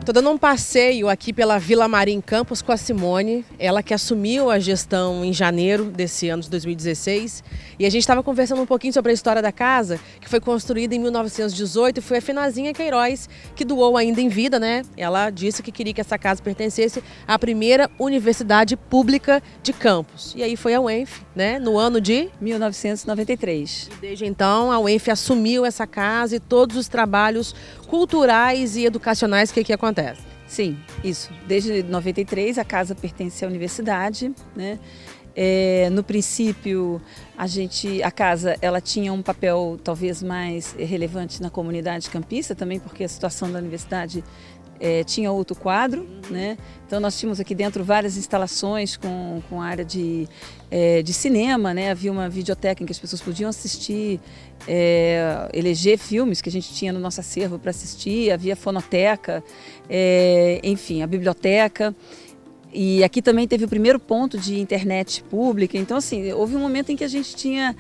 Tô dando um passeio aqui pela Vila Maria em Campos com a Simone, ela que assumiu a gestão em janeiro desse ano de 2016. E a gente estava conversando um pouquinho sobre a história da casa, que foi construída em 1918 e foi a Fenazinha Queiroz que doou ainda em vida, né? Ela disse que queria que essa casa pertencesse à primeira universidade pública de Campos. E aí foi a UENF, né? No ano de 1993. E desde então a UENF assumiu essa casa e todos os trabalhos culturais e educacionais que aqui acontecem. Sim, isso. Desde 93 a casa pertence à universidade, né? No princípio, a casa ela tinha um papel talvez mais relevante na comunidade campista, também porque a situação da universidade tinha outro quadro, né? Então nós tínhamos aqui dentro várias instalações com área de cinema, né? Havia uma videoteca em que as pessoas podiam assistir, eleger filmes que a gente tinha no nosso acervo para assistir, havia fonoteca, enfim, a biblioteca. E aqui também teve o primeiro ponto de internet pública, então assim, houve um momento em que a gente tinha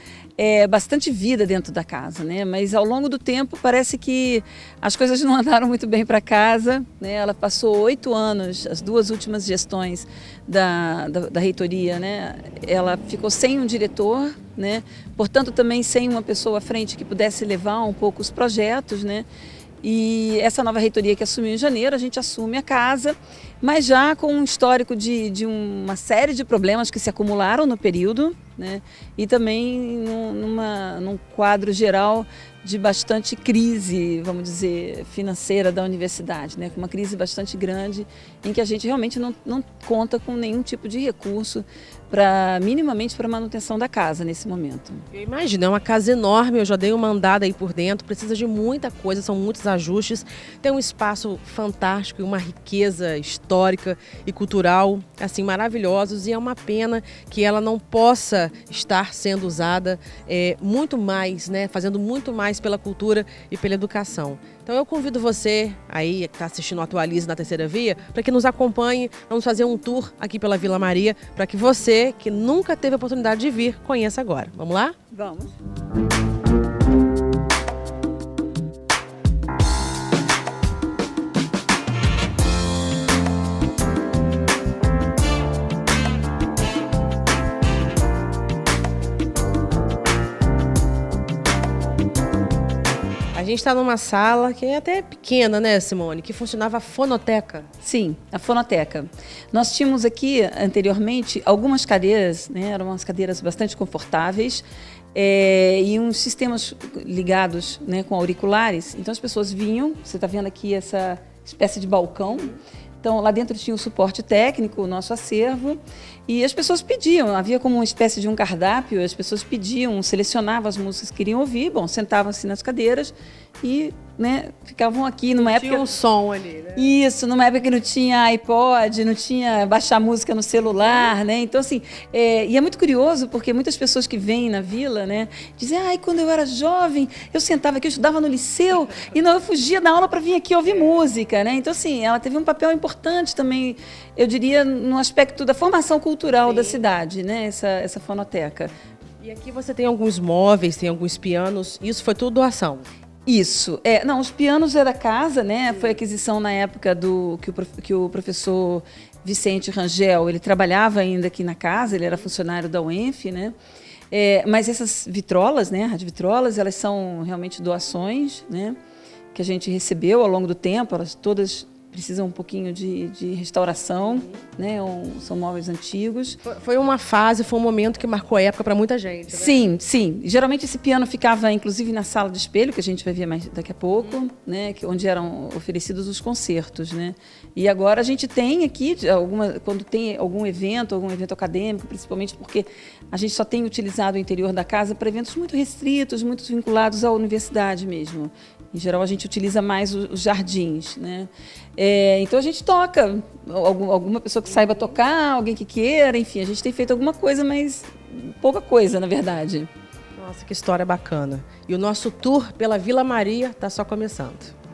bastante vida dentro da casa, né? Mas ao longo do tempo parece que as coisas não andaram muito bem para casa, né? Ela passou 8 anos, as 2 últimas gestões da reitoria, né? Ela ficou sem um diretor, né? Portanto também sem uma pessoa à frente que pudesse levar um pouco os projetos, né? E essa nova reitoria que assumiu em janeiro, a gente assume a casa, mas já com um histórico de uma série de problemas que se acumularam no período, né? E também num quadro geral de bastante crise, vamos dizer, financeira da universidade, né? Uma crise bastante grande, em que a gente realmente não conta com nenhum tipo de recurso minimamente para manutenção da casa nesse momento. Eu imagino, é uma casa enorme, eu já dei uma andada aí por dentro, precisa de muita coisa, são muitos ajustes, tem um espaço fantástico e uma riqueza histórica e cultural, assim, maravilhosos, e é uma pena que ela não possa estar sendo usada muito mais, né, fazendo muito mais pela cultura e pela educação. Então eu convido você aí que está assistindo o Atualize na Terceira Via para que nos acompanhe, vamos fazer um tour aqui pela Vila Maria para que você que nunca teve a oportunidade de vir conheça agora. Vamos lá? Vamos. A gente está numa sala que é até pequena, né, Simone? Que funcionava a fonoteca. Sim, a fonoteca. Nós tínhamos aqui, anteriormente, algumas cadeiras, né? Eram umas cadeiras bastante confortáveis e uns sistemas ligados, né, com auriculares. Então as pessoas vinham, você está vendo aqui essa espécie de balcão. Então, lá dentro tinha o suporte técnico, o nosso acervo, e as pessoas pediam, havia como uma espécie de um cardápio, as pessoas pediam, selecionavam as músicas que queriam ouvir, bom, sentavam-se nas cadeiras e, né, ficavam aqui numa época... Tinha um som ali, né? Isso, numa época que não tinha iPod, não tinha baixar música no celular, né? Então, assim, e é muito curioso, porque muitas pessoas que vêm na vila, né, dizem, quando eu era jovem, eu sentava aqui, eu estudava no liceu, e não, eu fugia da aula para vir aqui ouvir música, né? Então, assim, ela teve um papel importante também, eu diria, no aspecto da formação cultural da cidade, né? Essa fonoteca. E aqui você tem alguns móveis, tem alguns pianos, isso foi tudo doação? Isso. Não, os pianos é da casa, né? Foi aquisição na época que o professor Vicente Rangel, ele trabalhava ainda aqui na casa, ele era funcionário da UENF, né? Mas essas vitrolas, né? Radiovitrolas, elas são realmente doações, né? Que a gente recebeu ao longo do tempo, elas todas precisam um pouquinho de restauração, né? São móveis antigos. Foi uma fase, foi um momento que marcou a época para muita gente, né? Sim, sim. Geralmente esse piano ficava, inclusive, na sala de espelho, que a gente vai ver mais daqui a pouco, né? Onde eram oferecidos os concertos, né? E agora a gente tem aqui, quando tem algum evento acadêmico, principalmente porque a gente só tem utilizado o interior da casa para eventos muito restritos, muito vinculados à universidade mesmo. Em geral, a gente utiliza mais os jardins, né? Então, a gente toca. Alguma pessoa que saiba tocar, alguém que queira, enfim, a gente tem feito alguma coisa, mas pouca coisa, na verdade. Nossa, que história bacana. E o nosso tour pela Vila Maria está só começando.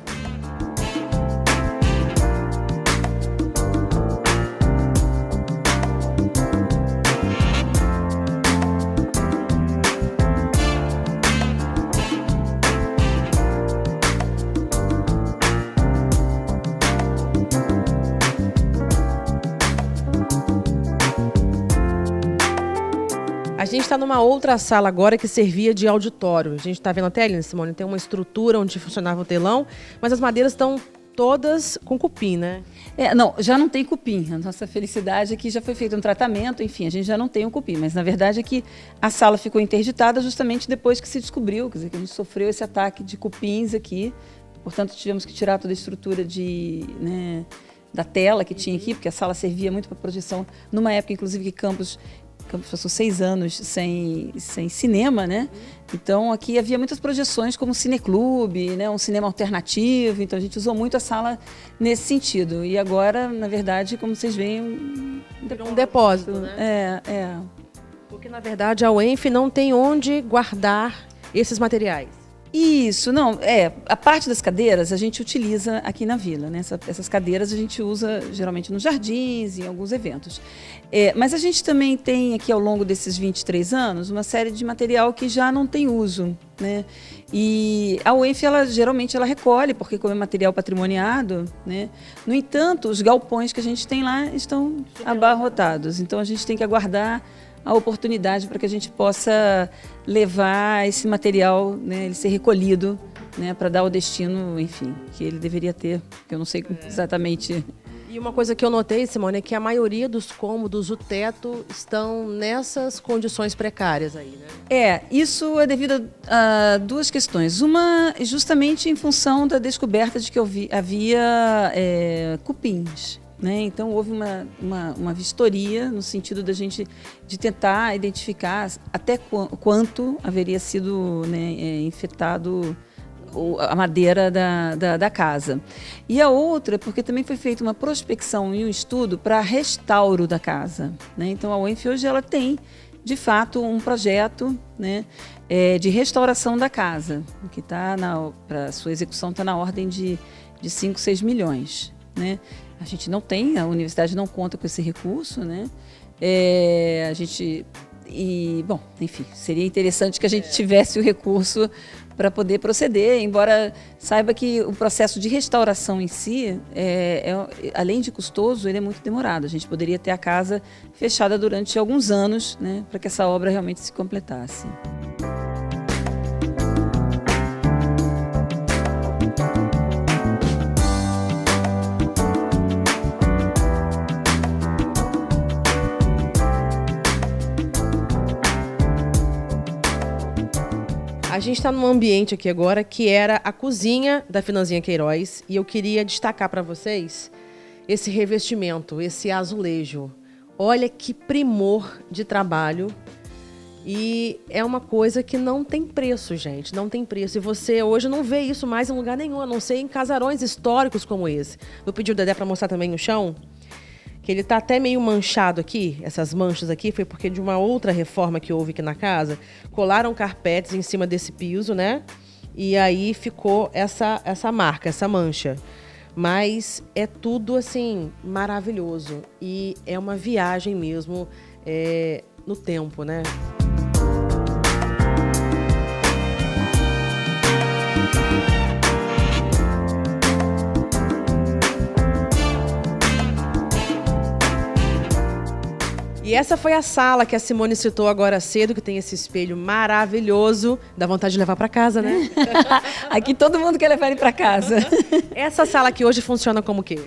gente está numa outra sala agora que servia de auditório. A gente está vendo até ali, Simone, tem uma estrutura onde funcionava o telão, mas as madeiras estão todas com cupim, né? Não, já não tem cupim. A nossa felicidade é que já foi feito um tratamento, enfim, a gente já não tem o cupim. Mas, na verdade, é que a sala ficou interditada justamente depois que se descobriu, quer dizer, que a gente sofreu esse ataque de cupins aqui. Portanto, tivemos que tirar toda a estrutura da tela que tinha aqui, porque a sala servia muito para projeção. Numa época, inclusive, que Campos passou 6 anos sem cinema, né? Então, aqui havia muitas projeções como cineclube, né? Um cinema alternativo. Então, a gente usou muito a sala nesse sentido. E agora, na verdade, como vocês veem, um depósito, né? Porque, na verdade, a UENF não tem onde guardar esses materiais. Isso, não, a parte das cadeiras a gente utiliza aqui na vila, né? Essas cadeiras a gente usa geralmente nos jardins, em alguns eventos. Mas a gente também tem aqui ao longo desses 23 anos uma série de material que já não tem uso, né? E a UENF, geralmente ela recolhe, porque como é material patrimoniado, né? No entanto, os galpões que a gente tem lá estão abarrotados, então a gente tem que aguardar a oportunidade para que a gente possa levar esse material, né, ele ser recolhido, né, para dar o destino, enfim, que ele deveria ter, que eu não sei exatamente. E uma coisa que eu notei, Simone, é que a maioria dos cômodos, o teto, estão nessas condições precárias aí, né? Isso é devido a duas questões. Uma, justamente em função da descoberta de que havia cupins. Né? Então, houve uma vistoria no sentido de tentar identificar até quanto haveria sido, né, infectado a madeira da casa. E a outra, porque também foi feita uma prospecção e um estudo para restauro da casa. Né? Então, a UENF hoje ela tem, de fato, um projeto, né, de restauração da casa, que para sua execução está na ordem de 5, 6 milhões. Né? A gente não tem, a universidade não conta com esse recurso, né? Bom, enfim, seria interessante que a gente tivesse o recurso para poder proceder, embora saiba que o processo de restauração em si, além de custoso, ele é muito demorado. A gente poderia ter a casa fechada durante alguns anos, né, para que essa obra realmente se completasse. A gente está num ambiente aqui agora que era a cozinha da Finanzinha Queiroz e eu queria destacar para vocês esse revestimento, esse azulejo. Olha que primor de trabalho e é uma coisa que não tem preço, gente, não tem preço. E você hoje não vê isso mais em lugar nenhum, a não ser em casarões históricos como esse. Eu pedi o Dedé para mostrar também o chão, que ele tá até meio manchado aqui, essas manchas aqui, foi porque de uma outra reforma que houve aqui na casa, colaram carpetes em cima desse piso, né? E aí ficou essa marca, essa mancha. Mas é tudo, assim, maravilhoso. E é uma viagem mesmo no tempo, né? E essa foi a sala que a Simone citou agora cedo, que tem esse espelho maravilhoso. Dá vontade de levar para casa, né? Aqui todo mundo quer levar ele para casa. Essa sala aqui hoje funciona como o quê?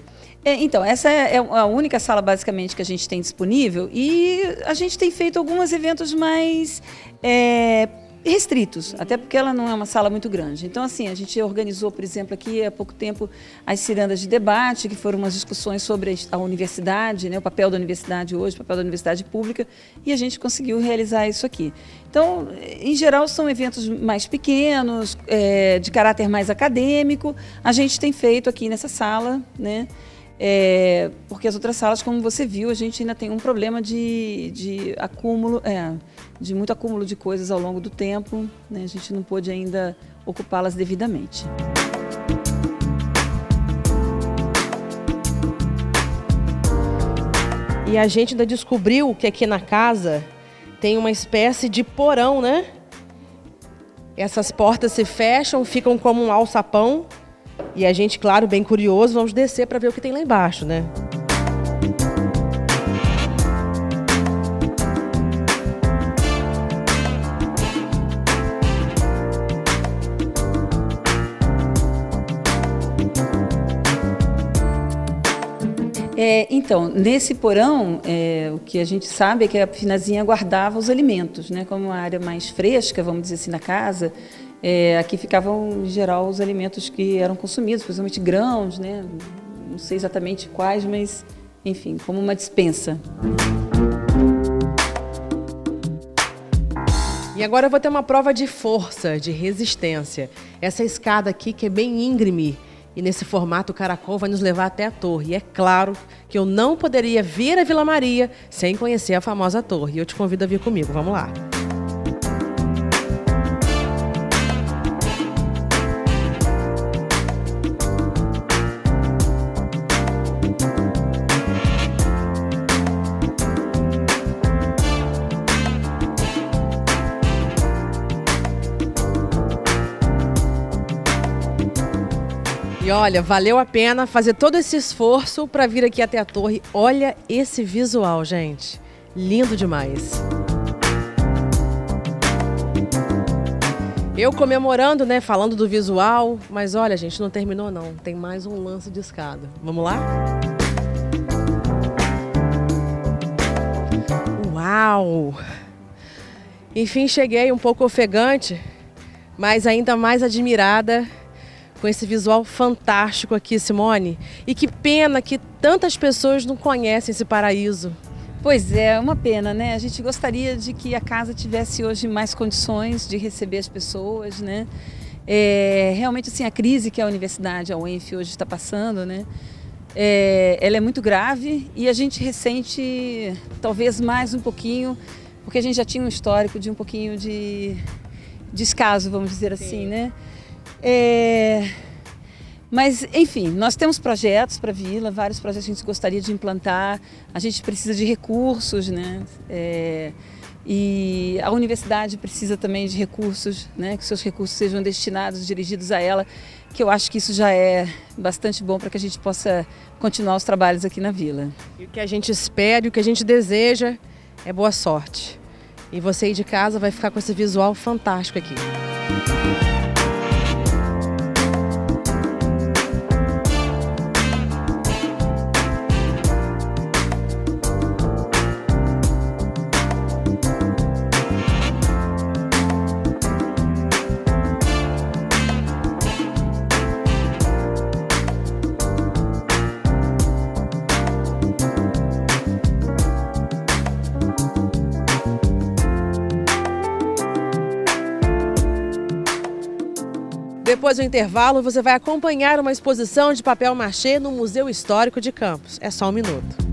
Então, essa é a única sala, basicamente, que a gente tem disponível. E a gente tem feito alguns eventos mais restritos, até porque ela não é uma sala muito grande. Então, assim, a gente organizou, por exemplo, aqui há pouco tempo, as cirandas de debate, que foram umas discussões sobre a universidade, né, o papel da universidade hoje, o papel da universidade pública, e a gente conseguiu realizar isso aqui. Então, em geral, são eventos mais pequenos, de caráter mais acadêmico. A gente tem feito aqui nessa sala, né? Porque as outras salas, como você viu, a gente ainda tem um problema de acúmulo, de muito acúmulo de coisas ao longo do tempo, né? A gente não pôde ainda ocupá-las devidamente. E a gente ainda descobriu que aqui na casa tem uma espécie de porão, né? Essas portas se fecham, ficam como um alçapão. E a gente, claro, bem curioso, vamos descer para ver o que tem lá embaixo, né? Então, nesse porão, o que a gente sabe é que a Finazinha guardava os alimentos, né? Como uma área mais fresca, vamos dizer assim, na casa, aqui ficavam, em geral, os alimentos que eram consumidos, principalmente grãos, né? Não sei exatamente quais, mas, enfim, como uma despensa. E agora eu vou ter uma prova de força, de resistência. Essa escada aqui, que é bem íngreme, e nesse formato o caracol vai nos levar até a torre. E é claro que eu não poderia vir a Vila Maria sem conhecer a famosa torre. E eu te convido a vir comigo, vamos lá. E olha, valeu a pena fazer todo esse esforço para vir aqui até a torre. Olha esse visual, gente. Lindo demais. Eu comemorando, né, falando do visual, mas olha, gente, não terminou não. Tem mais um lance de escada. Vamos lá? Uau! Enfim, cheguei um pouco ofegante, mas ainda mais admirada com esse visual fantástico aqui, Simone. E que pena que tantas pessoas não conhecem esse paraíso. Pois é uma pena, né? A gente gostaria de que a casa tivesse hoje mais condições de receber as pessoas, né? Realmente, assim, a crise que a universidade, a UENF, hoje está passando, né? Ela é muito grave e a gente ressente talvez mais um pouquinho, porque a gente já tinha um histórico de um pouquinho de descaso, vamos dizer assim, né? Mas, enfim, nós temos projetos para a Vila, vários projetos que a gente gostaria de implantar. A gente precisa de recursos, né? E a universidade precisa também de recursos, né? Que seus recursos sejam destinados, dirigidos a ela, que eu acho que isso já é bastante bom para que a gente possa continuar os trabalhos aqui na Vila. E o que a gente espera e o que a gente deseja é boa sorte. E você aí de casa vai ficar com esse visual fantástico aqui. Depois do intervalo, você vai acompanhar uma exposição de papel machê no Museu Histórico de Campos. É só um minuto.